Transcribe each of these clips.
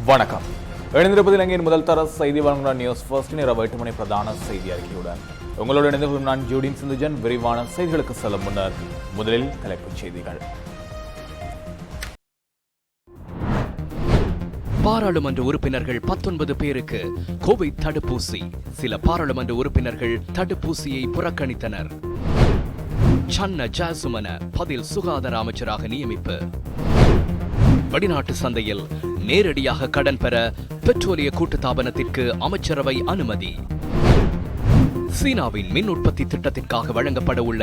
வணக்கம். எழுந்திருப்பது இலங்கையின் முதல் தர செய்தி வழங்குகிற நியூஸ் ஃபர்ஸ்ட் இரவு 8 மணி பிரதான செய்தி அறிக்கையுடன் உங்களோடு இணைந்து நான் ஜூடின் சிந்துஜன். விரிவான செய்திகளுக்கு செல்லும் முன்னர் முதலில் தலைப்புச் செய்திகள். பாராளுமன்ற உறுப்பினர்கள் 19 பேருக்கு கோவிட் தடுப்பூசி. சில பாராளுமன்ற உறுப்பினர்கள் தடுப்பூசியை புறக்கணித்தனர். சன்ன ஜாசுமன பதில் சுகாதார அமைச்சராக நியமிப்பு. வெளிநாட்டு சந்தையில் நேரடியாக கடன் பெற பெட்ரோலிய கூட்டுத்தாபனத்திற்கு அமைச்சரவை அனுமதி. சீனாவின் மின் உற்பத்தி திட்டத்திற்காக வழங்கப்பட உள்ள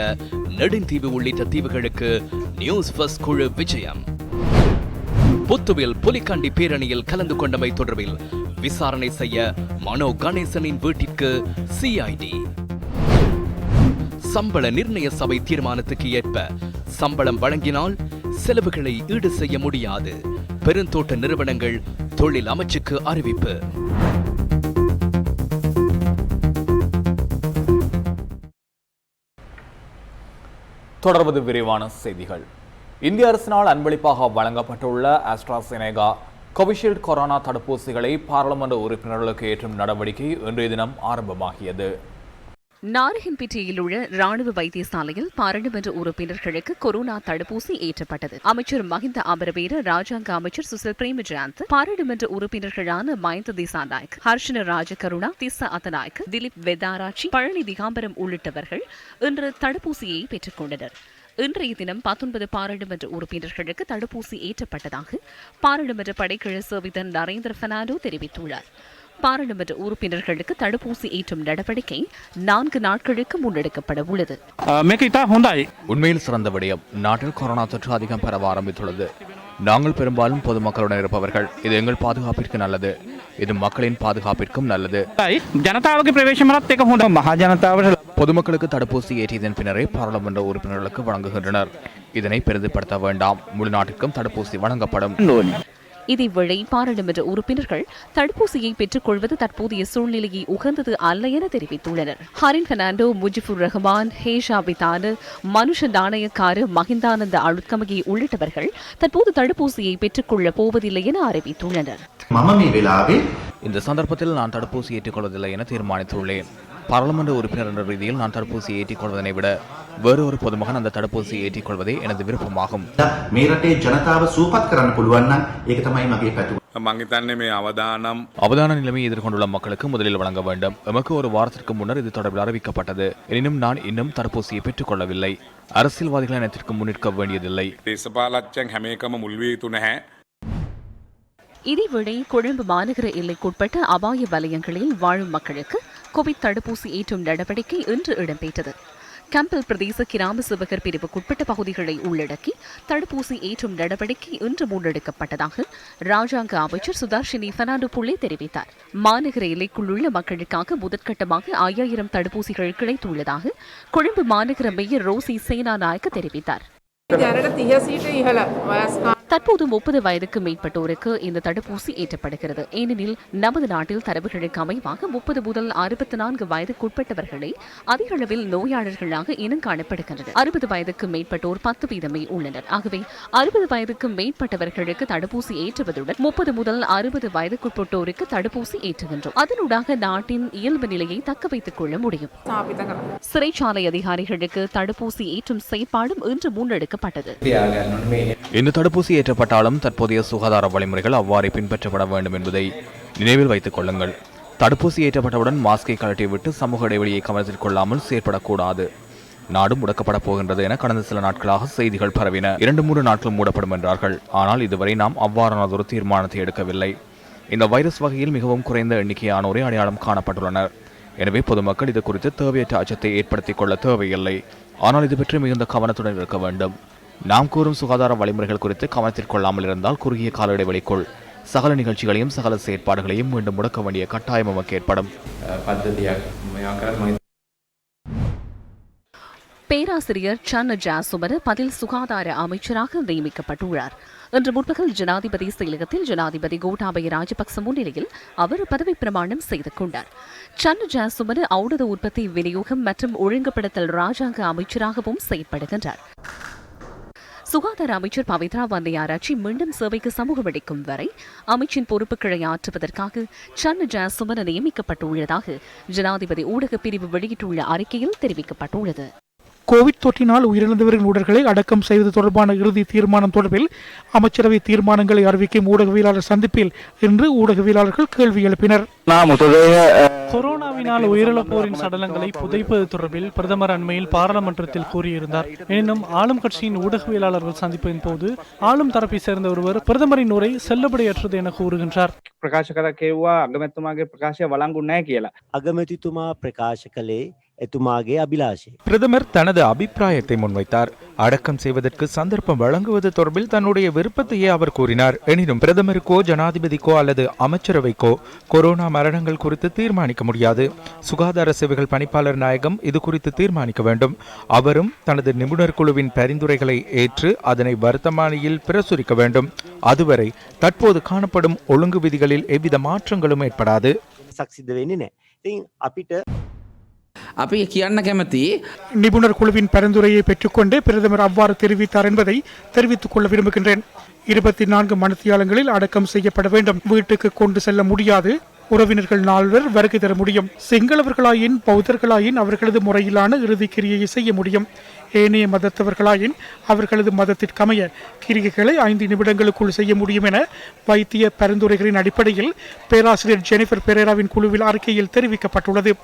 நெடுந்தீவு உள்ளிட்ட தீவுகளுக்கு நியூஸ் ஃபர்ஸ்ட் குழு விஜயம். புத்துவில் புலிகண்டி பேரணியில் கலந்து கொண்டமை தொடர்பில் விசாரணை செய்ய மனோ கணேசனின் வீட்டிற்கு சிஐடி. சம்பள நிர்ணய சபை தீர்மானத்துக்கு ஏற்ப சம்பளம் வழங்கினால் செலவுகளை ஈடு செய்ய முடியாது. பெருந்தோட்ட நிறுவனங்கள் தொழில் அமைச்சுக்கு அறிவிப்பு. தொடர்வது விரிவான செய்திகள். இந்திய அரசினால் அன்பளிப்பாக வழங்கப்பட்டுள்ள ஆஸ்ட்ராசெனேகா கோவிஷீல்டு கொரோனா தடுப்பூசிகளை பாராளுமன்ற உறுப்பினர்களுக்கு ஏற்றும் நடவடிக்கை இன்றைய தினம் ஆரம்பமாகியது. நாரஹின்பிட்டியில் உள்ள ராணுவ வைத்தியசாலையில் பாராளுமன்ற உறுப்பினர்களுக்கு கொரோனா தடுப்பூசி ஏற்றப்பட்டது. அமைச்சர் மஹிந்த அமரவீர, ராஜாங்க அமைச்சர் சுசில் பிரேமஜயந்த், பாராளுமன்ற உறுப்பினர்களான மஹிந்த திசாநாயக், ஹர்ஷன ராஜகருணா, திஸ்ஸ அத்தநாயக், திலீப் வெதாராச்சி, பழனி திகாம்பரம் உள்ளிட்டவர்கள் இன்று தடுப்பூசியை பெற்றுக் கொண்டனர். இன்றைய தினம் 19 பாராளுமன்ற உறுப்பினர்களுக்கு தடுப்பூசி ஏற்றப்பட்டதாக பாராளுமன்ற படைக்கழு சேவிதன் நரேந்திர பெர்னாண்டோ தெரிவித்துள்ளார். பாராளுமன்ற உறுப்பினர்களுக்கு தடுப்பூசி ஏற்றும் நடவடிக்கை 4 நாட்களுக்கு முன்னெடுக்கப்பட உள்ளது. உண்மையில் சிறந்த விடயம். நாட்டில் கொரோனா தொற்று அதிகம் பரவ ஆரம்பித்துள்ளது. நாங்கள் பெரும்பாலும் பொதுமக்களுடன் இருப்பவர்கள். இது எங்கள் பாதுகாப்பிற்கு நல்லது. இது மக்களின் பாதுகாப்பிற்கும் நல்லது. பொதுமக்களுக்கு தடுப்பூசி ஏற்றியதன் பின்னரே பாராளுமன்ற உறுப்பினர்களுக்கு வழங்குகின்றனர். இதனை பெரிதுபடுத்த வேண்டாம். முழு நாட்டிற்கும் தடுப்பூசி வழங்கப்படும். இதேவேளை பாராளுமன்ற உறுப்பினர்கள் தடுப்பூசியை பெற்றுக் கொள்வது தற்போதைய சூழ்நிலையை உகந்தது அல்ல என தெரிவித்துள்ளனர். ஹரின் பெர்னாண்டோ, முஜிபுர் ரஹ்மான், ஹேஷா பிதானு, மனுஷ நாணயக்காரு, மஹிந்தானந்த அழுத்கமகி உள்ளிட்டவர்கள் தற்போது தடுப்பூசியை பெற்றுக் கொள்ளப் போவதில்லை என அறிவித்துள்ளனர். இந்த சந்தர்ப்பத்தில் நான் தடுப்பூசி ஏற்றுக்கொள்வதில்லை என தீர்மானித்துள்ளேன். பாராளுமன்ற உறுப்பினர் என்ற ரீதியில் நான் தடுப்பூசியை ஏற்றிக் கொள்வதனை விட வேறு ஒரு பொதுமகன் அந்த தடுப்பூசியை ஏற்றிக் கொள்வதே எனது விருப்பமாகும். அவதான நிலைமையை எதிர்கொண்டுள்ள மக்களுக்கு முதலில் வழங்க வேண்டும். எமக்கு ஒரு வாரத்திற்கு முன்னர் இது தொடர்பில் அறிவிக்கப்பட்டது. எனினும் நான் இன்னும் தடுப்பூசியை பெற்றுக் கொள்ளவில்லை. அரசியல்வாதிகள் இனத்திற்கு முன்னிற்க வேண்டியதில்லை. இதேவேளை கொழும்பு மாநகர எல்லைக்குட்பட்ட அபாய வலயங்களில் வாழும் மக்களுக்கு கோவிட் தடுப்பூசி ஏற்றும் நடவடிக்கை இன்று இடம்பெற்றது. கம்பல் பிரதேச கிராம சேவகர் பிரிவுக்குட்பட்ட பகுதிகளை உள்ளடக்கி தடுப்பூசி ஏற்றும் நடவடிக்கை இன்று முன்னெடுக்கப்பட்டதாக ராஜாங்க அமைச்சர் சுதர்ஷினி பெர்னாண்டோ புள்ளே தெரிவித்தார். மாநகர எல்லைக்குள்ளுள்ள மக்களுக்காக முதற்கட்டமாக 5000 தடுப்பூசிகள் கிடைத்துள்ளதாக கொழும்பு மாநகர மேயர் ரோசி சேனாநாயக்க தெரிவித்தார். தற்போது 30 வயதுக்கு மேற்பட்டோருக்கு இந்த தடுப்பூசி ஏற்றப்படுகிறது. ஏனெனில் நமது நாட்டில் தரவுகளுக்கு அமைவாக 30 முதல் 64 வயதுக்குட்பட்டவர்களே அதிக அளவில் நோயாளர்களாக இனம் காணப்படுகின்றனர். 60 வயதுக்கு மேற்பட்டோர் 10% உள்ளனர். ஆகவே 60 வயதுக்கு மேற்பட்டவர்களுக்கு தடுப்பூசி ஏற்றுவதுடன் 30 முதல் 60 வயதுக்குட்பட்டோருக்கு தடுப்பூசி ஏற்றுகின்றோம். அதனூடாக நாட்டின் இயல்பு நிலையை தக்க வைத்துக் கொள்ள முடியும். சிறைச்சாலை அதிகாரிகளுக்கு தடுப்பூசி ஏற்றும் செயற்பாடும் இன்று முன்னெடுக்கப்பட்டது. இந்த தடுப்பூசி ஏற்றப்பட்டாலும் தற்போதைய சுகாதார வழிமுறைகள் அவ்வாறே பின்பற்றப்பட வேண்டும் என்பதை நினைவில் வைத்துக் கொள்ளுங்கள். தடுப்பூசி ஏற்றப்பட்டவுடன் மாஸ்கை கழட்டிவிட்டு சமூக இடைவெளியை கவனத்தில் கொள்ளாமல் செயற்படக்கூடாது. நாடு முடக்கப்பட போகின்றது என கடந்த சில நாட்களாக செய்திகள் பரவின. 2-3 நாட்கள் மூடப்படும் என்றார்கள். ஆனால் இதுவரை நாம் அவ்வாறானதொரு தீர்மானத்தை எடுக்கவில்லை. இந்த வைரஸ் வகையில் மிகவும் குறைந்த எண்ணிக்கையானோரே அடையாளம் காணப்பட்டுள்ளனர். எனவே பொதுமக்கள் இது குறித்து தேவையற்ற அச்சத்தை ஏற்படுத்திக் கொள்ள தேவையில்லை. ஆனால் இது பற்றி மிகுந்த கவனத்துடன் இருக்க வேண்டும். நாம் கூறும் சுகாதார வழிமுறைகள் குறித்து கவனத்தில் கொள்ளாமல் இருந்தால் குறுகிய கால இடைவெளிக்குள் சகல நிகழ்ச்சிகளையும் சகல செயற்பாடுகளையும் மீண்டும் முடக்க வேண்டிய கட்டாயம் நமக்கு ஏற்படும். பேராசிரியர் சன்ன ஜாசுமன பதில் சுகாதார அமைச்சராக நியமிக்கப்பட்டுள்ளார். இன்று முற்பகல் ஜனாதிபதி செயலகத்தில் ஜனாதிபதி கோட்டாபய ராஜபக்ச முன்னிலையில் அவர் பதவி பிரமாணம் செய்து கொண்டார். சன்ன ஜாசுமன ஔடத உற்பத்தி விநியோகம் மற்றும் ஒழுங்குபடுத்தல் ராஜாங்க அமைச்சராகவும் செயற்படுகின்றார். சுகாதார அமைச்சர் பவித்ரா வன்னியாராச்சி மீண்டும் சேவைக்கு சமூகம் அளிக்கும் வரை அமைச்சின் பொறுப்புகளை ஆற்றுவதற்காக சன்ன ஜாசுமன நியமிக்கப்பட்டுள்ளதாக ஜனாதிபதி ஊடகப் பிரிவு வெளியிட்டுள்ள அறிக்கையில் தெரிவிக்கப்பட்டுள்ளது. கோவிட் தொற்றினால் உயிரிழந்தவர்களின் உடல்களை அடக்கம் செய்வது தொடர்பான இறுதி தீர்மானம் தொடர்பில் அமைச்சரவை தீர்மானங்களை அறிவிக்கும் ஊடகவியலாளர் சந்திப்பில் இன்று ஊடகவியலாளர்கள் கேள்வி எழுப்பினர். கொரோனாவினால் உயிரிழப்போரின் சடலங்களை புதைப்பது தொடர்பில் பிரதமர் அண்மையில் பாராளுமன்றத்தில் கூறியிருந்தார். எனினும் ஆளும் கட்சியின் ஊடகவியலாளர்கள் சந்திப்பின் போது ஆளும் தரப்பை சேர்ந்த ஒருவர் பிரதமரின் உரை செல்லுபடியற்றது என கூறுகின்றார். අගමැතිතුමා ප්‍රකාශ කළේ එතුමාගේ අභිලාෂය. பிரதமர் தனது அபிப்பிராயத்தை முன்வைத்தார். அடக்கம் செய்வதற்கு சந்தர்ப்பம் வழங்குவது தொடர்பில் தன்னுடைய விருப்பத்தையே அவர் கூறினார். எனினும் பிரதமருக்கோ ஜனாதிபதிக்கோ அல்லது அமைச்சரவைக்கோ கொரோனா மரணங்கள் குறித்து தீர்மானிக்க முடியாது. சுகாதார சேவைகள் பணிப்பாளர் நாயகம் இது குறித்து தீர்மானிக்க வேண்டும். அவரும் தனது நிபுணர் குழுவின் பரிந்துரைகளை ஏற்று அதனை வர்த்தமானியில் பிரசுரிக்க வேண்டும். அதுவரை தற்போது காணப்படும் ஒழுங்கு விதிகளில் எவ்வித மாற்றங்களும் ஏற்படாது. සක්සිද්ධ වෙන්නේ නැහැ. ඉතින් අපිට අපි කියන්න කැමති நிபுணர் குழுவின் பரிந்துரையை பெற்றுக்கொண்டே பிரதமர் அவ்வாறு தெரிவித்தார் என்பதை தெரிவித்துக் கொள்ள விரும்புகின்றேன். 24 மணித்தியாலங்களில் அடக்கம் செய்யப்பட வேண்டும். வீட்டுக்கு கொண்டு செல்ல முடியாது. உறவினர்கள் 4 வருகை தர முடியும். சிங்களவர்களாயின் பௌத்தர்களாயின் அவர்களது முறையிலான இறுதி கிரியையை செய்ய முடியும். ஏனைய மதத்தவர்களாயின் அவர்களது மதத்திற்கமைய கிரியைகளை 5 நிமிடங்களுக்குள் செய்ய முடியும் என வைத்திய பரிந்துரைகளின் அடிப்படையில் பேராசிரியர் ஜெனிஃபர் பெரேராவின் குழுவில் அறிக்கையில் தெரிவிக்கப்பட்டுள்ளது.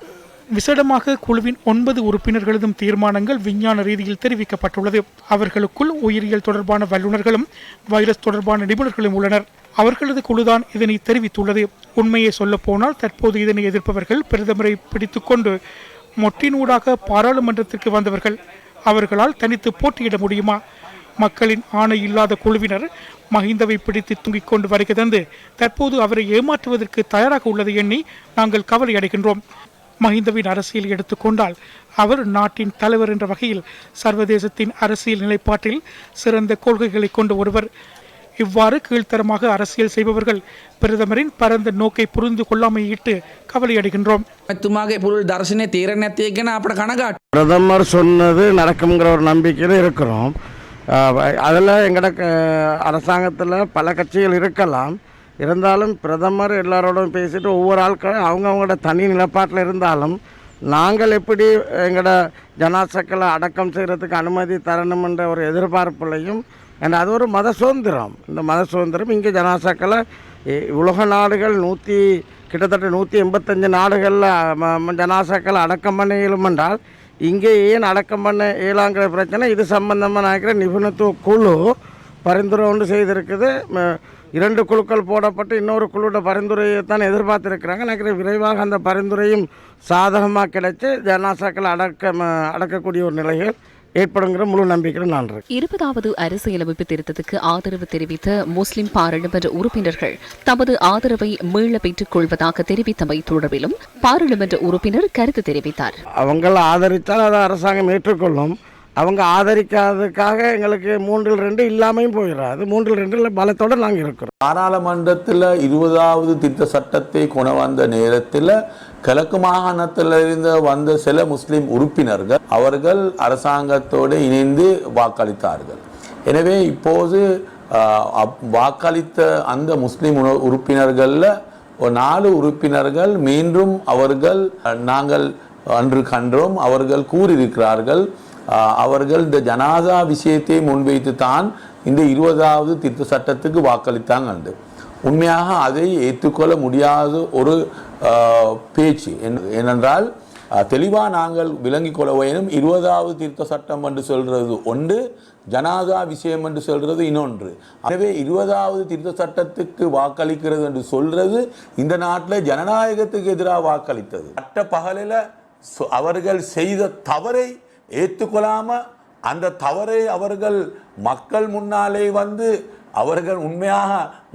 விசேடமாக குழுவின் 9 உறுப்பினர்களதும் தீர்மானங்கள் விஞ்ஞான ரீதியில் தெரிவிக்கப்பட்டுள்ளது. அவர்களுக்குள் உயிரியல் தொடர்பான வல்லுநர்களும் வைரஸ் தொடர்பான நிபுணர்களும் உள்ளனர். அவர்களது குழுதான் இதனை தெரிவித்துள்ளது. உண்மையை சொல்ல போனால் தற்போது இதனை எதிர்ப்பவர்கள் பிரதமரை பிடித்துக்கொண்டு மொட்டினூடாக பாராளுமன்றத்திற்கு வந்தவர்கள். அவர்களால் தனித்து போட்டியிட முடியுமா? மக்களின் ஆணை இல்லாத குழுவினர் மஹிந்தவை பிடித்து தூங்கிக் கொண்டு வருகை தந்து தற்போது அவரை ஏமாற்றுவதற்கு தயாராக உள்ளதை எண்ணி நாங்கள் கவலை அடைகின்றோம். மஹிந்தவின் அரசியல் எடுத்துக்கொண்டால் அவர் நாட்டின் தலைவர் என்ற வகையில் சர்வதேசத்தின் அரசியல் நிலைப்பாட்டில் சிறந்த கொள்கைகளை கொண்ட ஒருவர். இவ்வாறு கீழ்த்தரமாக அரசியல் செய்பவர்கள் பிரதமரின் பரந்த நோக்கை புரிந்து கொள்ளாமையிட்டு கவலையடைகின்றோம். තුමාගේ පුළුල් දර්ශනය තේරෙන්නේ නැති එක ගැන අපට කනගාටුයි. பிரதமர் சொன்னது நடக்குங்கிற ஒரு நம்பிக்கையில் இருக்கிறோம். அதில் எங்கட அரசாங்கத்தில் பல கட்சிகள் இருக்கலாம். இருந்தாலும் பிரதமர் எல்லாரோடும் பேசிட்டு ஒவ்வொரு ஆட்களும் அவங்களோட தனி நிலப்பாட்டில் இருந்தாலும் நாங்கள் எப்படி எங்களோட ஜனாசாக்களை அடக்கம் செய்கிறதுக்கு அனுமதி தரணுமென்ற ஒரு எதிர்பார்ப்புலையும் அது ஒரு மத சுதந்திரம். இந்த மத சுதந்திரம் இங்கே ஜனாசாக்களை உலக நாடுகள் கிட்டத்தட்ட 185 நாடுகளில் ஜனாசாக்களை அடக்கம் பண்ண இயலும் என்றால் இங்கே ஏன் அடக்கம் பண்ண இயலாங்கிற பிரச்சனை. இது சம்பந்தமாக நினைக்கிற நிபுணத்துவ குழு பரிந்துரை ஒன்று செய்திருக்குது. 2 குழுக்கள் போடப்பட்டு இன்னொரு குழுவோட பரிந்துரையை தான் எதிர்பார்த்துருக்கிறாங்க. நினைக்கிற விரைவாக அந்த பரிந்துரையும் சாதகமாக கிடைச்சி ஜனாசாக்களை அடக்கக்கூடிய ஒரு நிலைகள் ஏற்படுங்கிற முழு நம்பிக்கை நான் இருக்கேன். 20வது அரசியலமைப்பு திருத்தத்துக்கு ஆதரவு தெரிவித்த முஸ்லிம் பாராளுமன்ற உறுப்பினர்கள் தமது ஆதரவை மீள பெற்றுக் கொள்வதாக தெரிவித்தமை தொடர்பிலும் பாராளுமன்ற உறுப்பினர் கருத்து தெரிவித்தார். அவங்கள ஆதரித்தால் அதை அரசாங்கம் ஏற்றுக்கொள்ளும். அவங்க ஆதரிக்காததுக்காக எங்களுக்கு 3-2 இல்லாமையும் போயிடாது. 3-2 பலத்தோடு நாங்கள் இருக்கிறோம். பாராளுமன்றத்தில் 20வது திருத்த சட்டத்தை கொண்டு வந்த நேரத்தில் கிழக்கு மாகாணத்திலிருந்து வந்த சில முஸ்லிம் உறுப்பினர்கள் அவர்கள் அரசாங்கத்தோடு இணைந்து வாக்களித்தார்கள். எனவே இப்போது வாக்களித்த அந்த முஸ்லிம் உறுப்பினர்களில் 4 உறுப்பினர்கள் மீண்டும் அவர்கள் நாங்கள் அன்று கண்டோம் அவர்கள் கூறியிருக்கிறார்கள் அவர்கள் இந்த ஜனாதா விஷயத்தை முன்வைத்து தான் இந்த 20வது திருத்த சட்டத்துக்கு வாக்களித்தாங்க. உண்மையாக அதை ஏற்றுக்கொள்ள முடியாத ஒரு பேச்சு. ஏனென்றால் தெளிவாக நாங்கள் விளங்கிக் கொள்ள வேணும். 20வது திருத்த சட்டம் என்று சொல்கிறது ஒன்று, ஜனாதா விஷயம் என்று சொல்கிறது இன்னொன்று. எனவே 20வது திருத்த சட்டத்துக்கு வாக்களிக்கிறது என்று சொல்றது இந்த நாட்டில் ஜனநாயகத்துக்கு எதிராக வாக்களித்தது. சட்ட பகலில் அவர்கள் செய்த தவறை ஏற்றுக்கொள்ளாம அந்த தவறை அவர்கள் மக்கள் முன்னாலே வந்து அவர்கள் உண்மையாக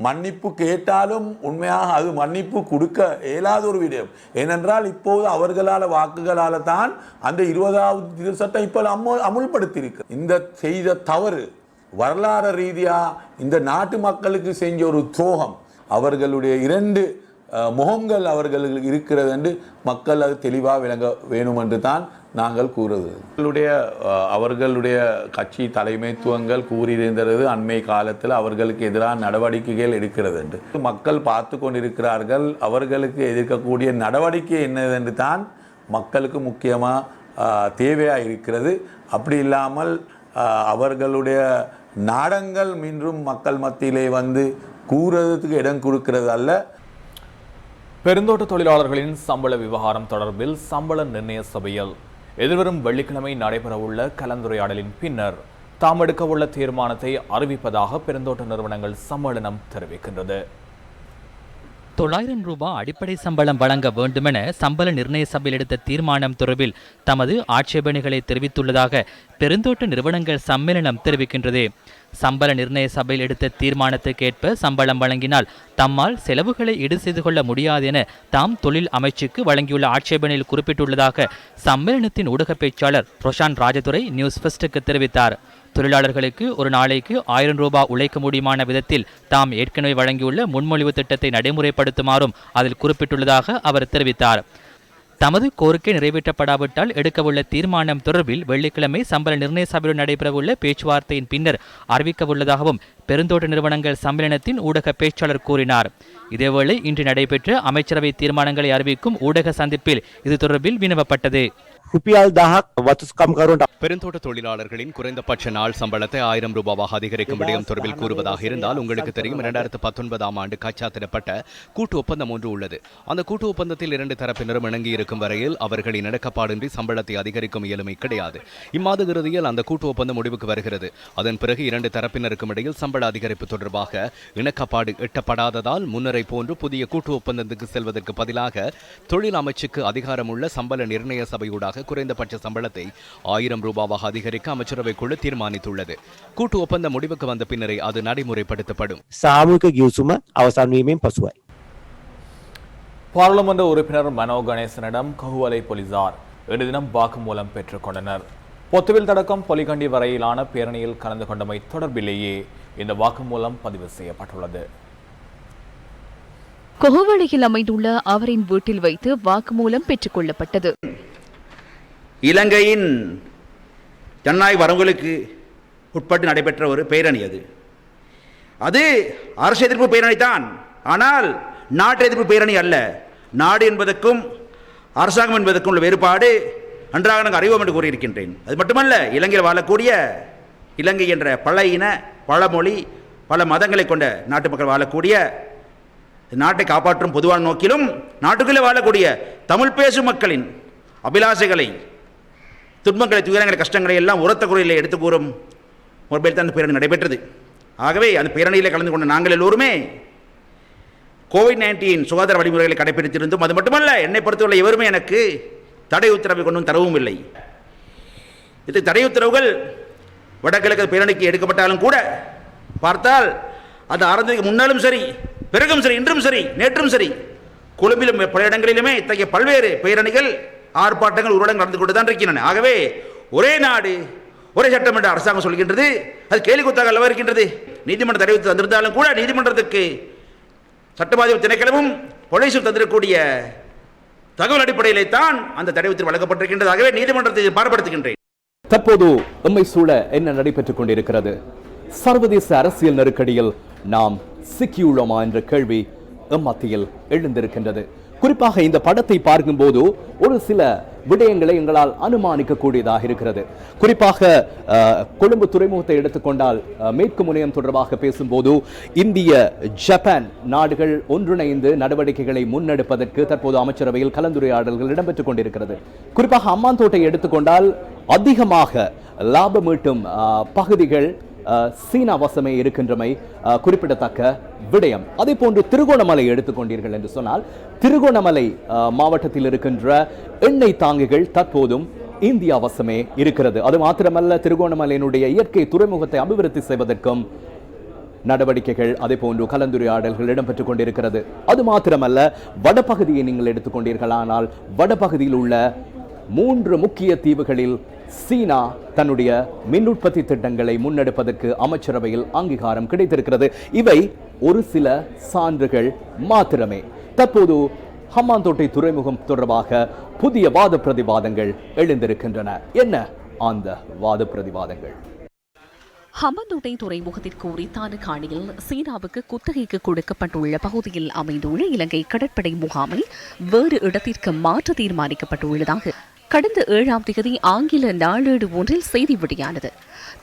மன்னிப்பு கேட்டாலும் உண்மையாக அது மன்னிப்பு கொடுக்க இயலாத ஒரு விடயம். ஏனென்றால் இப்போது அவர்களால் வாக்குகளால் தான் அந்த 20வது திருத்த சட்டம் இப்போ அமுல்படுத்தியிருக்கு. இந்த செய்த தவறு வரலாறு ரீதியாக இந்த நாட்டு மக்களுக்கு செஞ்ச ஒரு துரோகம். அவர்களுடைய 2 முகங்கள் அவர்களுக்கு இருக்கிறது என்று மக்கள் அது தெளிவாக விளங்க வேணும் என்று தான் நாங்கள் கூறுவது. அவர்களுடைய கட்சி தலைமைத்துவங்கள் கூறியிருந்தது அண்மை காலத்தில் அவர்களுக்கு எதிரான நடவடிக்கைகள் எடுக்கிறது என்று. மக்கள் பார்த்து கொண்டிருக்கிறார்கள். அவர்களுக்கு எதிர்க்கக்கூடிய நடவடிக்கை என்னதென்று தான் மக்களுக்கு முக்கியமாக தேவையாக இருக்கிறது. அப்படி இல்லாமல் அவர்களுடைய நாடங்கள் மீண்டும் மக்கள் மத்தியிலே வந்து கூறுறதுக்கு இடம் கொடுக்கிறது அல்ல. பெருந்தோட்ட தொழிலாளர்களின் சம்பள விவகாரம் தொடர்பில் சம்பள நிர்ணய சபையில் எதிர்வரும் வெள்ளிக்கிழமை நடைபெறவுள்ள கலந்துரையாடலின் பின்னர் தாம் எடுக்கவுள்ள தீர்மானத்தை அறிவிப்பதாக பெருந்தோட்ட நிறுவனங்கள் சம்மேளனம் தெரிவிக்கின்றது. 900 ரூபாய் அடிப்படை சம்பளம் வழங்க வேண்டுமென சம்பள நிர்ணய சபையில் எடுத்த தீர்மானம் தொடர்பில் தமது ஆட்சேபனைகளை தெரிவித்துள்ளதாக பெருந்தோட்ட நிறுவனங்கள் சம்மேளனம் தெரிவிக்கின்றது. சம்பள நிர்ணய சபையில் எடுத்த தீர்மானத்துக்கேற்ப சம்பளம் வழங்கினால் தம்மால் செலவுகளை ஈடு செய்து கொள்ள முடியாது என தாம் தொழில் அமைச்சுக்கு வழங்கியுள்ள ஆட்சேபனையில் குறிப்பிட்டுள்ளதாக சம்மேளனத்தின் ஊடக பேச்சாளர் ரோஷான் ராஜதுரை நியூஸ் ஃபர்ஸ்டுக்கு தெரிவித்தார். தொழிலாளர்களுக்கு ஒரு நாளைக்கு 1000 ரூபாய் உழைக்க முடியுமான விதத்தில் தாம் ஏற்கனவே வழங்கியுள்ள முன்மொழிவு திட்டத்தை நடைமுறைப்படுத்துமாறும் அதில் குறிப்பிட்டுள்ளதாக அவர் தெரிவித்தார். தமது கோரிக்கை நிறைவேற்றப்படாவிட்டால் எடுக்கவுள்ள தீர்மானம் தொடர்பில் வெள்ளிக்கிழமை சம்பள நிர்ணய சபையுடன் நடைபெறவுள்ள பேச்சுவார்த்தையின் பின்னர் அறிவிக்கவுள்ளதாகவும் பெருந்தோட்ட நிறுவனங்கள் சம்மேளனத்தின் ஊடக பேச்சாளர் கூறினார். இதேவேளை இன்று நடைபெற்ற அமைச்சரவை தீர்மானங்களை அறிவிக்கும் ஊடக சந்திப்பில் இது தொடர்பில் வினவப்பட்டது. பெருந்தோட்ட தொழிலாளர்களின் குறைந்தபட்ச நாள் சம்பளத்தை 1000 ரூபாவாக அதிகரிக்கும் விடயம் தொடர்பில் கூறுவதாக இருந்தால் உங்களுக்கு தெரியும் 2019ஆம் ஆண்டு கைச்சாத்திடப்பட்ட கூட்டு ஒப்பந்தம் ஒன்று உள்ளது. அந்த கூட்டு ஒப்பந்தத்தில் 2 தரப்பினரும் இணங்கி இருக்கும் வரையில் அவர்களின் இணக்கப்பாடின்றி சம்பளத்தை அதிகரிக்கும் இயலுமை கிடையாது. இம்மாத இறுதியில் அந்த கூட்டு ஒப்பந்தம் முடிவுக்கு வருகிறது. அதன் பிறகு 2 தரப்பினருக்கும் இடையில் சம்பள அதிகரிப்பு தொடர்பாக இணக்கப்பாடு எட்டப்படாததால் முன்னரை போன்று புதிய கூட்டு ஒப்பந்தத்துக்கு செல்வதற்கு பதிலாக தொழில் அமைச்சுக்கு அதிகாரமுள்ள சம்பள நிர்ணய சபையூடாக குறைந்தபட்ச சம்பளத்தை 1000 ரூபாவாக அதிகரிக்க அமைச்சரவை குழு தீர்மானித்துள்ளது. கூட்டு ஒப்பந்த முடிவுக்கு வந்த பின்னரே அது நடைமுறைப்படுத்தப்படும். සාමූහික ගිවිසුම අවසන් වීමෙන් පසුවයි. பாராளுமன்ற உறுப்பினர் மனோ கணேசனிடம் ககுவலை போலீசார் இன்று தினம் வாக்குமூலம் பெற்றுக் கொண்டனர். பொத்துவில் தொடக்கம் பொலிகண்டி வரையிலான பேரணியில் கலந்து கொண்டமை தொடர்பிலேயே இந்த வாக்குமூலம் பதிவு செய்யப்பட்டுள்ளது. கொகுவளையில் அமைந்துள்ள அவரின் வீட்டில் வைத்து வாக்குமூலம் பெற்றுக் கொள்ளப்பட்டது. இலங்கையின் ஜனநாயக வரவுகளுக்கு உட்பட்டு நடைபெற்ற ஒரு பேரணி அது அரசு எதிர்ப்பு பேரணி தான். ஆனால் நாட்டு எதிர்ப்பு பேரணி அல்ல. நாடு என்பதற்கும் அரசாங்கம் என்பதற்கும் உள்ள வேறுபாடு நன்றாக நாங்கள் அறிவோம் என்று கூறியிருக்கின்றேன். அது மட்டுமல்ல, இலங்கையில் வாழக்கூடிய இலங்கை என்ற பல இன பல மொழி பல மதங்களை கொண்ட நாட்டு மக்கள் வாழக்கூடிய நாட்டை காப்பாற்றும் பொதுவான நோக்கிலும் நாட்டுக்குள்ளே வாழக்கூடிய தமிழ் பேசும் மக்களின் அபிலாசைகளை துன்பங்களை துயரங்களை கஷ்டங்களை எல்லாம் உரத்த குறையில் எடுத்து கூறும் முறையில் தான் அந்த பேரணி நடைபெற்றது. ஆகவே அந்த பேரணியில் கலந்து கொண்ட நாங்கள் எல்லோருமே COVID-19 சுகாதார வழிமுறைகளை கடைபிடித்திருந்தோம். அது மட்டுமல்ல, என்னை பொறுத்தவரை எவருமே எனக்கு தடை உத்தரவை கொண்டும் தரவும் இல்லை. இது தடை உத்தரவுகள் வடகிழக்கு பேரணிக்கு எடுக்கப்பட்டாலும் கூட பார்த்தால் அது ஆரம்பத்துக்கு முன்னாலும் சரி, பிறகும் சரி, இன்றும் சரி, நேற்றும் சரி, கொழும்பிலும் பல இடங்களிலுமே இத்தகைய பல்வேறு பேரணிகள் ஆர்ப்பாட்டங்கள் ஊரடங்கு நடந்து கொண்டு தான் இருக்கின்றன. ஆகவே ஒரே நாடு ஒரே சட்டம் என்று அரசாங்கம் சொல்கின்றது. அது கேலிக்கூத்தாக அல்லவா இருக்கின்றது. நீதிமன்றம் தடை உத்தரவு தந்திருந்தாலும் கூட நீதிமன்றத்துக்கு சட்டவாதி திணைக்களமும் போலீசும் தந்திருக்கக்கூடிய தகவல் அடிப்படையிலே தான் அந்த தடை உத்தரவு வழங்கப்பட்டிருக்கின்றது. ஆகவே நீதிமன்றத்தை பாரப்படுத்துகின்றேன். தற்போது எம்மை சூழ என்ன நடைபெற்றுக் கொண்டிருக்கிறது? சர்வதேச அரசியல் நெருக்கடியில் நாம் சிக்கியுள்ளோமா என்ற கேள்வி மத்தியில் எழுந்திருக்கின்றது. குறிப்பாக இந்த படத்தை பார்க்கும்போது ஒரு சில விடயங்களை எங்களால் அனுமானிக்க கூடியதாக இருக்கிறது. குறிப்பாக கொழும்பு துறைமுகத்தை எடுத்துக்கொண்டால் மேற்கு முனையம் தொடர்பாக பேசும்போது இந்திய ஜப்பான் நாடுகள் ஒன்றிணைந்து நடவடிக்கைகளை முன்னெடுப்பதற்கு தற்போது அமைச்சரவையில் கலந்துரையாடல்கள் இடம்பெற்றுக் கொண்டிருக்கிறது. குறிப்பாக அம்மாந்தோட்டை எடுத்துக்கொண்டால் அதிகமாக லாபம் ஈட்டும் பகுதிகள் சீனா வசமே இருக்கின்றமை குறிப்பிடத்தக்க விடயம். அதே போன்று திருகோணமலை எடுத்துக்கொண்டீர்கள் என்று சொன்னால் திருகோணமலை மாவட்டத்தில் இருக்கின்ற எண்ணெய் தாங்கிகள் தற்போதும் இந்தியா வசமே இருக்கிறது. அது மாத்திரமல்ல, திருகோணமலையினுடைய இயற்கை துறைமுகத்தை அபிவிருத்தி செய்வதற்கும் நடவடிக்கைகள் அதே போன்று கலந்துரையாடல்கள் இடம்பெற்றுக் கொண்டிருக்கிறது. அது மாத்திரமல்ல, வடபகுதியை நீங்கள் எடுத்துக்கொண்டீர்களானால் வடபகுதியில் உள்ள 3 முக்கிய தீவுகளில் சீனா தன்னுடைய மின் உற்பத்தி திட்டங்களை முன்னெடுப்பதற்கு அமைச்சரவையில் அங்கீகாரம் கிடைத்திருக்கிறது. இவை ஒரு சில சான்றுகள் மாத்திரமே. தற்போது ஹம்பாந்தோட்டை துறைமுகம் தொடர்பாக புதிய வாத பிரதிவாதங்கள் எழுந்திருக்கின்றன. என்ன அந்த வாத பிரதிவாதங்கள்? ஹம்பாந்தோட்டை துறைமுகத்திற்கு உரித்தான காணியில் சீனாவுக்கு குத்தகைக்கு கொடுக்கப்பட்டுள்ள பகுதியில் அமைந்துள்ள இலங்கை கடற்படை முகாமை வேறு இடத்திற்கு மாற்ற தீர்மானிக்கப்பட்டுள்ளதாக கடந்த 7ஆம் தேதி ஆங்கில நாளேடு ஒன்றில் செய்தி வெளியானது.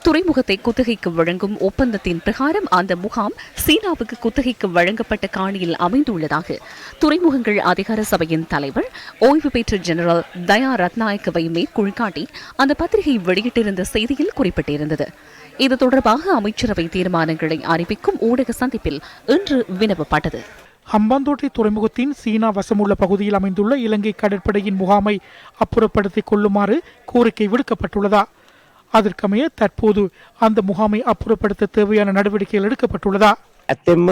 துறைமுகத்தை குத்தகைக்கு வழங்கும் ஒப்பந்தத்தின் பிரகாரம் அந்த முகாம் சீனாவுக்கு குத்தகைக்கு வழங்கப்பட்ட காணியில் அமைந்துள்ளதாக துறைமுகங்கள் அதிகார சபையின் தலைவர் ஓய்வு பெற்ற ஜெனரல் தயா ரத்நாயக்கவை மேற்கோள் காட்டி அந்த பத்திரிகை வெளியிட்டிருந்த செய்தியில் குறிப்பிட்டிருந்தது. இது தொடர்பாக அமைச்சரவை தீர்மானங்களை அறிவிக்கும் ஊடக சந்திப்பில் இன்று வினவப்பட்டது. ஹம்பாந்தோட்டை துறைமுகத்தின் சீனா வசமுள்ள பகுதியில் அமைந்துள்ள இலங்கை கடற்படையின் முகாமை அப்புறப்படுத்திக் கொள்ளுமாறு கோரிக்கை விடுக்கப்பட்டுள்ளதா? அதற்கமைய தற்போது அந்த முகாமை அப்புறப்படுத்த தேவையான நடவடிக்கைகள் எடுக்கப்பட்டுள்ளதா? ඇත්තෙන්ම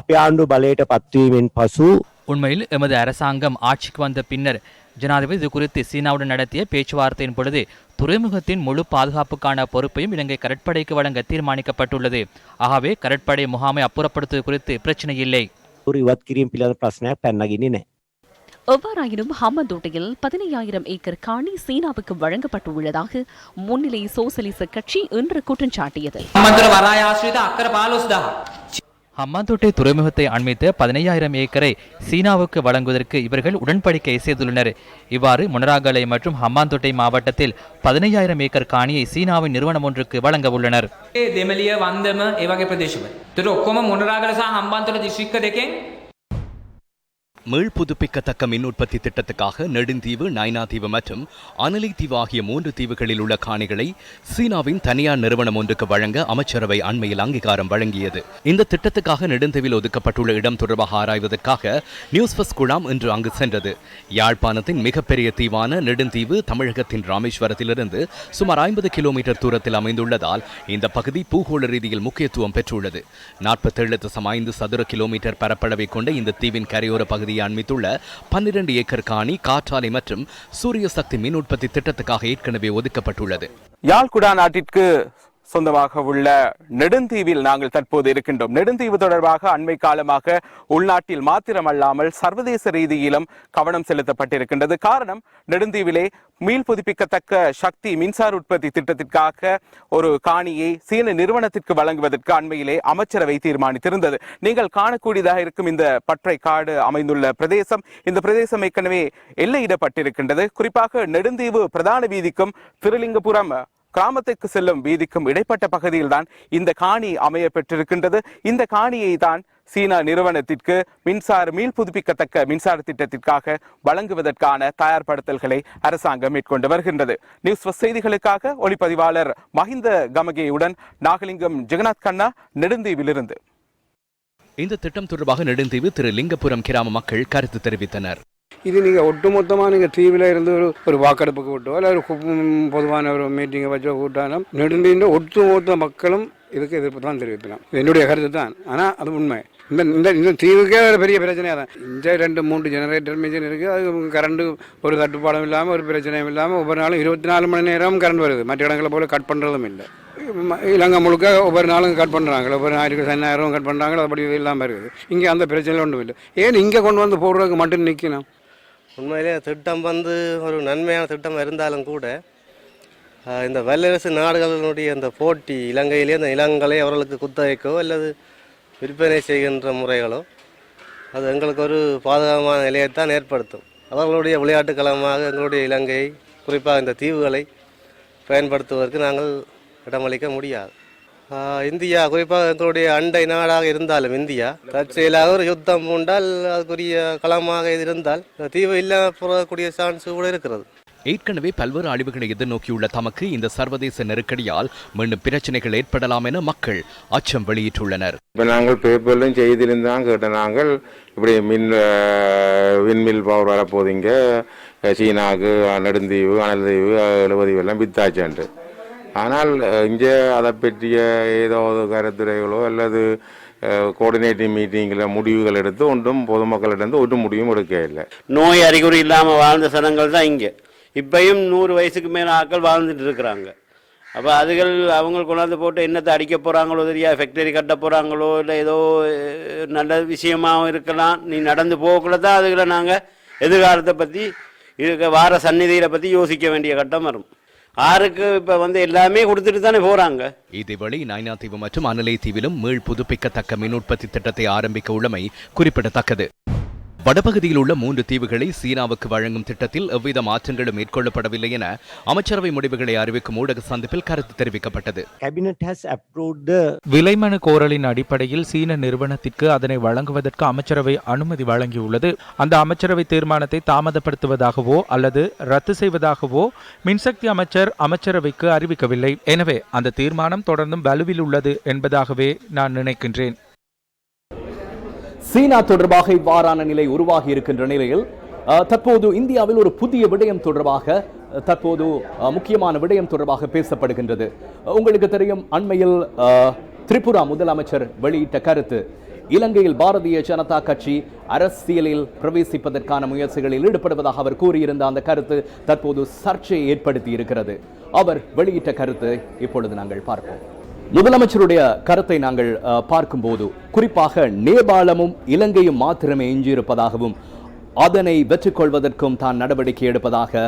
අපේ ආණ්ඩු බලයට පත්වීමෙන් පසු உண்மையில் எமது அரசாங்கம் ஆட்சிக்கு வந்த பின்னர் ஜனாதிபதி இது குறித்து சீனாவுடன் நடத்திய பேச்சுவார்த்தையின் பொழுது துறைமுகத்தின் முழு பாதுகாப்புக்கான பொறுப்பையும் இலங்கை கடற்படைக்கு வழங்க தீர்மானிக்கப்பட்டுள்ளது. ஆகவே கடற்படை முகாமை அப்புறப்படுத்துவது குறித்து பிரச்சனை இல்லை. ඉවත් කිරීම පිළිබඳ ප්‍රශ්නයක් පැනනගින්නේ නැහැ. எவ்வாறாயினும் ஹம்பாந்தோட்டையில் 15,000 ஏக்கர் காணி சீனாவுக்கு வழங்கப்பட்டுள்ளதாக முன்னிலை சோசலிச கட்சி இன்று குற்றம் சாட்டியது. ஹம்பாந்தோட்டை துறைமுகத்தை அண்மித்த 15,000 ஏக்கரை சீனாவுக்கு வழங்குவதற்கு இவர்கள் உடன்படிக்கை செய்துள்ளனர். இவ்வாறு மொனராகலை மற்றும் ஹம்பாந்தோட்டை மாவட்டத்தில் 15,000 ஏக்கர் காணியை சீனாவின் நிறுவனம் ஒன்றுக்கு வழங்க உள்ளனர். மீள் புதுப்பிக்கத்தக்க மின் உற்பத்தி திட்டத்துக்காக நெடுந்தீவு, நைனாதீவு மற்றும் அனலித்தீவு ஆகிய 3 தீவுகளில் உள்ள காணிகளை சீனாவின் தனியார் நிறுவனம் ஒன்றுக்கு வழங்க அமைச்சரவை அண்மையில் அங்கீகாரம் வழங்கியது. இந்த திட்டத்துக்காக நெடுந்தீவில் ஒதுக்கப்பட்டுள்ள இடம் தொடர்பாக ஆராய்வதற்காக நியூஸ் ஃபர்ஸ்ட் குழாம் இன்று அங்கு சென்றது. யாழ்ப்பாணத்தின் மிகப்பெரிய தீவான நெடுந்தீவு தமிழகத்தின் ராமேஸ்வரத்திலிருந்து சுமார் 50 கிலோமீட்டர் தூரத்தில் அமைந்துள்ளதால் இந்த பகுதி பூகோள ரீதியில் முக்கியத்துவம் பெற்றுள்ளது. 47.5 சதுர கிலோமீட்டர் பரப்பளவை கொண்ட இந்த தீவின் கரையோர பகுதி அண்மித்துள்ள 12 ஏக்கர் காணி காற்றாலை மற்றும் சூரிய சக்தி மின் உற்பத்தி திட்டத்துக்காக ஏற்கனவே ஒதுக்கப்பட்டுள்ளது. யாழ்குடா நாட்டிற்கு சொந்தமாக உள்ள நெடுந்தீவில் நாங்கள் தற்போது இருக்கின்றோம். நெடுந்தீவு தொடர்பாக அண்மை காலமாக உள்நாட்டில் மாத்திரமல்லாமல் சர்வதேச ரீதியிலும் கவனம் செலுத்தப்பட்டிருக்கின்றது. காரணம், நெடுந்தீவிலே மீள் புதுப்பிக்கத்தக்க சக்தி மின்சார உற்பத்தி திட்டத்திற்காக ஒரு காணியை சீன நிறுவனத்திற்கு வழங்குவதற்கு அண்மையிலே அமைச்சரவை தீர்மானித்திருந்தது. நீங்கள் காணக்கூடியதாக இருக்கும் இந்த பற்றை காடு அமைந்துள்ள பிரதேசம், இந்த பிரதேசம் ஏற்கனவே எல்லையிடப்பட்டிருக்கின்றது. குறிப்பாக நெடுந்தீவு பிரதான வீதிக்கும் திருலிங்கபுரம் கிராமத்திற்கு செல்லும் வீதிக்கும் இடைப்பட்ட பகுதியில் தான் இந்த காணி அமைய பெற்றிருக்கின்றது. இந்த காணியை தான் சீனா நிறுவனத்திற்கு மீள் புதுப்பிக்கத்தக்க மின்சார திட்டத்திற்காக வழங்குவதற்கான தயார்படுத்தல்களை அரசாங்கம் மேற்கொண்டு வருகின்றது. நியூஸ் ஃபர்ஸ்ட் செய்திகளுக்காக ஒளிப்பதிவாளர் மஹிந்த கமகேயுடன் நாகலிங்கம் ஜெகநாத் கண்ணா, நெடுந்தீவிலிருந்து. இந்த திட்டம் தொடர்பாக நெடுந்தீவு திரு லிங்கபுரம் கிராம மக்கள் கருத்து தெரிவித்தனர். இது நீங்கள் ஒட்டுமொத்தமாக நீங்கள் தீவில் இருந்து ஒரு வாக்கெடுப்புக்கு விட்டோ இல்லை ஒரு பொதுவான ஒரு மீட்டிங்கை வச்சோ கூட்டாலும் நெடுந்தீண்ட ஒட்டுமொத்த மக்களும் இதுக்கு எதிர்ப்பு தான் தெரிவிக்கலாம். என்னுடைய கருத்து தான். ஆனால் அது உண்மை. இந்த தீவுக்கே பெரிய பிரச்சனையாக தான். இந்த 2-3 ஜெனரேட்டர் மிஷின் இருக்குது. அது கரண்ட் ஒரு தட்டுப்பாடும் இல்லாமல் ஒரு பிரச்சனையும் இல்லாமல் ஒவ்வொரு நாளும் 24 மணி நேரம் கரண்ட் வருது. மற்ற இடங்களை போல கட் பண்ணுறதும் இல்லை. இலங்கை முழுக்க ஒவ்வொரு நாளும் கட் பண்ணுறாங்க, ஒவ்வொரு ஞாயிறு கட் பண்ணுறாங்க. அப்படி இல்லாமல் இருக்குது. இங்கே அந்த பிரச்சனை ஒன்றும் இல்லை. ஏன் இங்கே கொண்டு வந்து போடுறதுக்கு மட்டும் நிற்கணும்? உண்மையிலே திட்டம் ஒரு நன்மையான திட்டம் இருந்தாலும் கூட இந்த வல்லரசு நாடுகளினுடைய அந்த போட்டி, இலங்கையிலே அந்த நிலங்களை அவர்களுக்கு குத்தகைக்கோ அல்லது விற்பனை செய்கின்ற முறைகளோ அது எங்களுக்கு ஒரு பாதுகாப்பான நிலையைத்தான் ஏற்படுத்தும். அவர்களுடைய விளையாட்டு களமாக எங்களுடைய இலங்கையை, குறிப்பாக இந்த தீவுகளை பயன்படுத்துவதற்கு நாங்கள் இடமளிக்க முடியாது. இந்தியா, குறிப்பாக எங்களுடைய அண்டை நாடாக இருந்தாலும் இந்தியா தற்செயலாக ஒரு யுத்தம் உண்டால் அதுக்குரிய களமாக இருந்தால் தீவு இல்லாமல் போகக்கூடிய சான்ஸ் கூட இருக்கிறது. ஏற்கனவே பல்வேறு அழிவுகளை எதிர்நோக்கியுள்ள தமக்கு இந்த சர்வதேச நெருக்கடியால் மீண்டும் பிரச்சனைகள் ஏற்படலாம் என மக்கள் அச்சம் வெளியிட்டுள்ளனர். இப்போ நாங்கள் பேப்பர்லையும் செய்தியிலும் தான் கேட்ட நாங்கள் இப்படி விண்மில் பவர் வரப்போதிங்க சீனாவுக்கு நெடுந்தீவு, அனல்தீவு, 70 எல்லாம் வித்தாச்சு. ஆனால் இங்கே அதை பற்றிய ஏதாவது கருத்துரைகளோ அல்லது கோஆர்டினேட்டிங் மீட்டிங்கில் முடிவுகள் எடுத்து ஒன்றும் பொதுமக்களிடம் ஒரு முடிவும் எடுக்க இல்லை. நோய் அறிகுறி இல்லாமல் வாழ்ந்த சனங்கள் தான் இங்கே இப்பயும் 100 வயசுக்கு மேலே ஆட்கள் வாழ்ந்துட்டு இருக்கிறாங்க. அப்போ அதுகள் அவங்க கொண்டாந்து போட்டு என்னத்தை அடிக்க போகிறாங்களோ தெரியா, ஃபேக்டரி கட்ட போகிறாங்களோ இல்லை ஏதோ நல்ல விஷயமாகவும் இருக்கலாம். நீ நடந்து போகக்குள்ள தான் அதுகளை நாங்கள் எதிர்காலத்தை பற்றி இருக்க வார சந்நிதிகளை பற்றி யோசிக்க வேண்டிய கட்டம் வரும். ஆறுக்கு இப்போ எல்லாமே கொடுத்துட்டு தானே போகிறாங்க. இதேவேளை நயினாதீவு மற்றும் அனலை தீவிலும் மீள் புதுப்பிக்கத்தக்க மின் உற்பத்தி திட்டத்தை ஆரம்பிக்க உள்ளமை குறிப்பிடத்தக்கது. வடபகுதியில் உள்ள 3 தீவுகளை சீனாவுக்கு வழங்கும் திட்டத்தில் எவ்வித மாற்றங்களும் மேற்கொள்ளப்படவில்லை என அமைச்சரவை முடிவுகளை அறிவிக்கும் ஊடக சந்திப்பில் கருத்து தெரிவிக்கப்பட்டது. விலைமனு கோரலின் அடிப்படையில் சீன நிறுவனத்திற்கு அதனை வழங்குவதற்கு அமைச்சரவை அனுமதி வழங்கியுள்ளது. அந்த அமைச்சரவை தீர்மானத்தை தாமதப்படுத்துவதாகவோ அல்லது ரத்து செய்வதாகவோ மின்சக்தி அமைச்சர் அமைச்சரவைக்கு அறிவிக்கவில்லை. எனவே அந்த தீர்மானம் தொடர்ந்தும் வலுவில் உள்ளது என்பதாகவே நான் நினைக்கின்றேன். சீனா தொடர்பாக இவ்வாறான நிலை உருவாகி இருக்கின்ற நிலையில் தற்போது இந்தியாவில் ஒரு புதிய விடயம் தொடர்பாக தற்போது முக்கியமான விடயம் தொடர்பாக பேசப்படுகின்றது. உங்களுக்கு தெரியும், அண்மையில் திரிபுரா முதலமைச்சர் வெளியிட்ட கருத்து, இலங்கையில் பாரதிய ஜனதா கட்சி அரசியலில் பிரவேசிப்பதற்கான முயற்சிகளில் ஈடுபடுவதாக அவர் கூறியிருந்த அந்த கருத்து தற்போது சர்ச்சையை ஏற்படுத்தி இருக்கிறது. அவர் வெளியிட்ட கருத்து இப்பொழுது நாங்கள் பார்ப்போம். முதலமைச்சருடைய கருத்தை நாங்கள் பார்க்கும்போது குறிப்பாக நேபாளமும் இலங்கையும் மாத்திரமே எஞ்சியிருப்பதாகவும் அதனை வெற்றி கொள்வதற்கும் தான் நடவடிக்கை எடுப்பதாக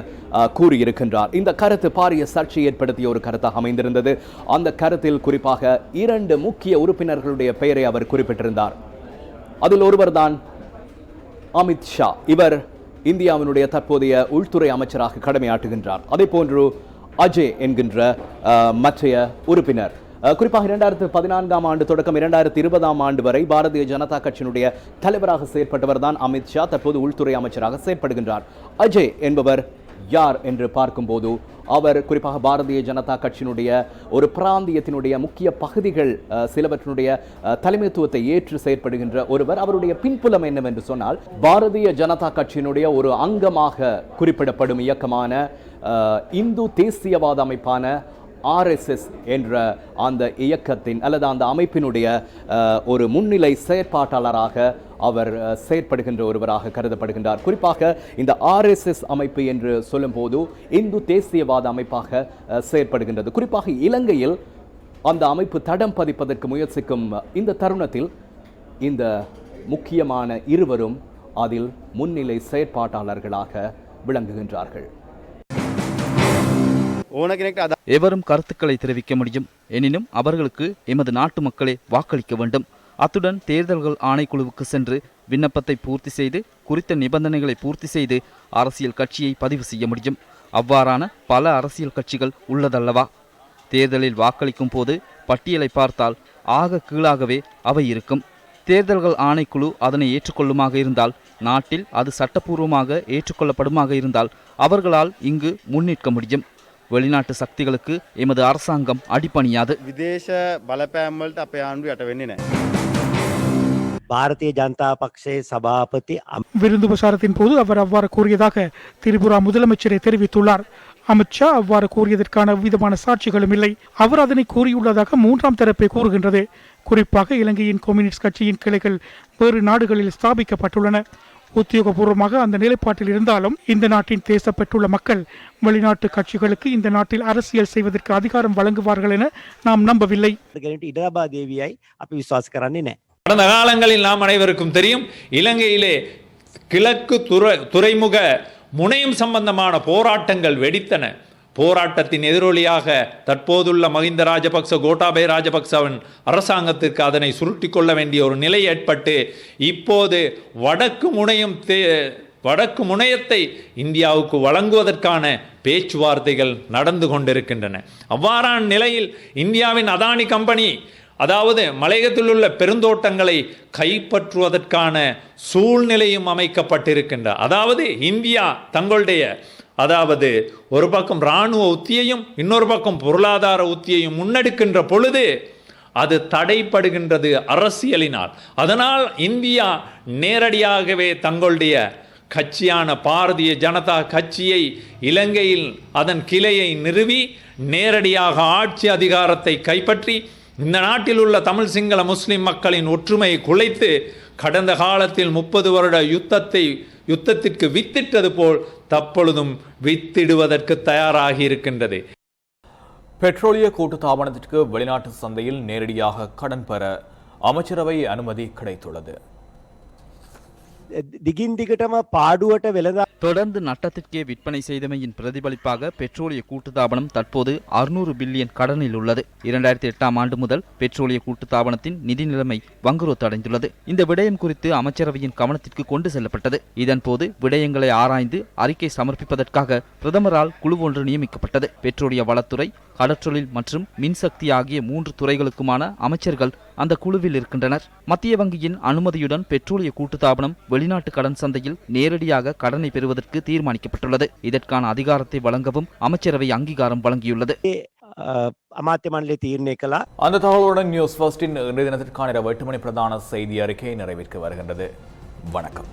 கூறியிருக்கின்றார். இந்த கருத்து பாரிய சர்ச்சை ஏற்படுத்திய ஒரு கருத்தாக அமைந்திருந்தது. அந்த கருத்தில் குறிப்பாக 2 முக்கிய உறுப்பினர்களுடைய பெயரை அவர் குறிப்பிட்டிருந்தார். அதில் ஒருவர் தான் அமித் ஷா. இவர் இந்தியாவினுடைய தற்போதைய உள்துறை அமைச்சராக கடமையாற்றுகின்றார். அதே போன்று அஜய் என்கின்ற மற்றைய உறுப்பினர் குறிப்பாக 2014ஆம் ஆண்டு தொடக்கம் 2020ஆம் ஆண்டு வரை பாரதிய ஜனதா கட்சியினுடைய தலைவராக செயற்பட்டவர் தான் அமித் ஷா. தற்போது உள்துறை அமைச்சராக செயற்படுகின்றார். அஜய் என்பவர் யார் என்று பார்க்கும்போது அவர் குறிப்பாக பாரதிய ஜனதா கட்சியினுடைய ஒரு பிராந்தியத்தினுடைய முக்கிய பகுதிகள் சிலவற்றினுடைய தலைமைத்துவத்தை ஏற்று செயற்படுகின்ற ஒருவர். அவருடைய பின்புலம் என்னவென்று சொன்னால், பாரதிய ஜனதா கட்சியினுடைய ஒரு அங்கமாக குறிப்பிடப்படும் இயக்கமான இந்து தேசியவாத அமைப்பான RSS என்ற அந்த இயக்கத்தின் அல்லது அந்த அமைப்பினுடைய ஒரு முன்னிலை செயற்பாட்டாளராக அவர் செயற்படுகின்ற ஒருவராக கருதப்படுகின்றார். குறிப்பாக இந்த RSS அமைப்பு என்று சொல்லும்போது இந்து தேசியவாத அமைப்பாக செயற்படுகின்றது. குறிப்பாக இலங்கையில் அந்த அமைப்பு தடம் பதிப்பதற்கு முயற்சிக்கும் இந்த தருணத்தில் இந்த முக்கியமான இருவரும் அதில் முன்னிலை செயற்பாட்டாளர்களாக விளங்குகின்றார்கள். எவரும் கருத்துக்களை தெரிவிக்க முடியும். எனினும் அவர்களுக்கு எமது நாட்டு மக்களே வாக்களிக்க வேண்டும். அத்துடன் தேர்தல்கள் ஆணைக்குழுவுக்கு சென்று விண்ணப்பத்தை பூர்த்தி செய்து குறித்த நிபந்தனைகளை பூர்த்தி செய்து அரசியல் கட்சியை பதிவு செய்ய முடியும். அவ்வாறான பல அரசியல் கட்சிகள் உள்ளதல்லவா? தேர்தலில் வாக்களிக்கும் போது பட்டியலை பார்த்தால் ஆக கீழாகவே அவை இருக்கும். தேர்தல்கள் ஆணைக்குழு அதனை ஏற்றுக்கொள்ளுமாக இருந்தால், நாட்டில் அது சட்டப்பூர்வமாக ஏற்றுக்கொள்ளப்படுமாக இருந்தால் அவர்களால் இங்கு முன்னிற்க முடியும். வெளிநாட்டு சக்திகளுக்கு எமது அரசாங்கம் அடிபணியாது. விதேச பலப்பෑම්වලට අපේ ආණ්ඩුව යට වෙන්නේ නැහැ. பாரதிய ஜனதா பக்ஷே சபாபதி விருந்து பிரசாரத்தின் போது அவர் அவ்வாறு கூறியதாக திரிபுரா முதலமைச்சரை தெரிவித்துள்ளார். அமித்ஷா அவ்வாறு கூறியதற்கான விதமான சாட்சிகளும் இல்லை. அவர் அதனை கூறியுள்ளதாக 3ஆம் தரப்பை கூறுகின்றது. குறிப்பாக இலங்கையின் கம்யூனிஸ்ட் கட்சியின் கிளைகள் வேறு நாடுகளில் ஸ்தாபிக்கப்பட்டுள்ளன. உத்தியோகபூர்வமாக அந்த நிலைப்பாட்டில் இருந்தாலும் இந்த நாட்டின் தேசப்பட்டுள்ள மக்கள் வெளிநாட்டு கட்சிகளுக்கு இந்த நாட்டில் அரசியல் செய்வதற்கு அதிகாரம் வழங்குவார்கள் என நாம் நம்பவில்லை. கடந்த காலங்களில் நாம் அனைவருக்கும் தெரியும், இலங்கையிலே கிழக்கு துறைமுக முனையம் சம்பந்தமான போராட்டங்கள் வெடித்தன. போராட்டத்தின் எதிரொலியாக தற்போதுள்ள மஹிந்த ராஜபக்ச கோட்டாபய ராஜபக்சவின் அரசாங்கத்திற்கு அதனை சுருட்டி கொள்ள வேண்டிய ஒரு நிலை ஏற்பட்டு இப்போது வடக்கு முனையத்தை இந்தியாவுக்கு வழங்குவதற்கான பேச்சுவார்த்தைகள் நடந்து கொண்டிருக்கின்றன. அவ்வாறான நிலையில் இந்தியாவின் அதானி கம்பெனி, அதாவது மலையகத்தில் உள்ள பெருந்தோட்டங்களை கைப்பற்றுவதற்கான சூழ்நிலையும் அமைக்கப்பட்டிருக்கின்ற, அதாவது இந்தியா தங்களுடைய ஒரு பக்கம் இராணுவ உத்தியையும் இன்னொரு பக்கம் பொருளாதார உத்தியையும் முன்னெடுக்கின்ற பொழுது அது தடைப்படுகின்றது அரசியலினால். அதனால் இந்தியா நேரடியாகவே தங்களுடைய கட்சியான பாரதிய ஜனதா கட்சியை இலங்கையில் அதன் கிளையை நிறுவி நேரடியாக ஆட்சி அதிகாரத்தை கைப்பற்றி இந்த நாட்டில் உள்ள தமிழ் சிங்கள முஸ்லிம் மக்களின் ஒற்றுமையை குலைத்து கடந்த காலத்தில் 30 வருட யுத்தத்திற்கு வித்திட்டது போல் தற்பொழுதும் வித்திடுவதற்கு தயாராகி இருக்கின்றது. பெட்ரோலிய கூட்டுத்தாபனத்திற்கு வெளிநாட்டு சந்தையில் நேரடியாக கடன் பெற அமைச்சரவை அனுமதி கிடைத்துள்ளது. දිගින් දිගටම පාඩුවට වෙළඳ தொடர்ந்து நட்டத்திற்கே விற்பனை செய்தமையின் பிரதிபலிப்பாக பெட்ரோலிய கூட்டுத்தாபனம் தற்போது 600 பில்லியன் கடனில் உள்ளது. 2008ஆம் ஆண்டு முதல் பெட்ரோலிய கூட்டுத்தாபனத்தின் நிதி நிலைமை வங்குரோத்தடைந்துள்ளது. இந்த விடயம் குறித்து அமைச்சரவையின் கவனத்திற்கு கொண்டு செல்லப்பட்டது. இதன்போது விடயங்களை ஆராய்ந்து அறிக்கை சமர்ப்பிப்பதற்காக பிரதமரால் குழு ஒன்று நியமிக்கப்பட்டது. பெட்ரோலிய வளத்துறை, கடற்றொழில் மற்றும் மின்சக்தி ஆகிய 3 துறைகளுக்குமான அமைச்சர்கள் அந்த குழுவில் இருக்கின்றனர். மத்திய வங்கியின் அனுமதியுடன் பெட்ரோலிய கூட்டுத்தாபனம் வெளிநாட்டு கடன் சந்தையில் நேரடியாக கடனை பெறுவதற்கு தீர்மானிக்கப்பட்டுள்ளது. இதற்கான அதிகாரத்தை வழங்கவும் அமைச்சரவை அங்கீகாரம் வழங்கியுள்ளது. අමාත්‍ය මණ්ඩලය තීරණය කළා. அந்த தகவலுடன் நியூஸ் ஃபர்ஸ்டின் இன்றைய தினத்திற்கான இரவு 8 மணி பிரதான செய்தி அறிக்கை நிறைவேற்க வருகின்றது. வணக்கம்.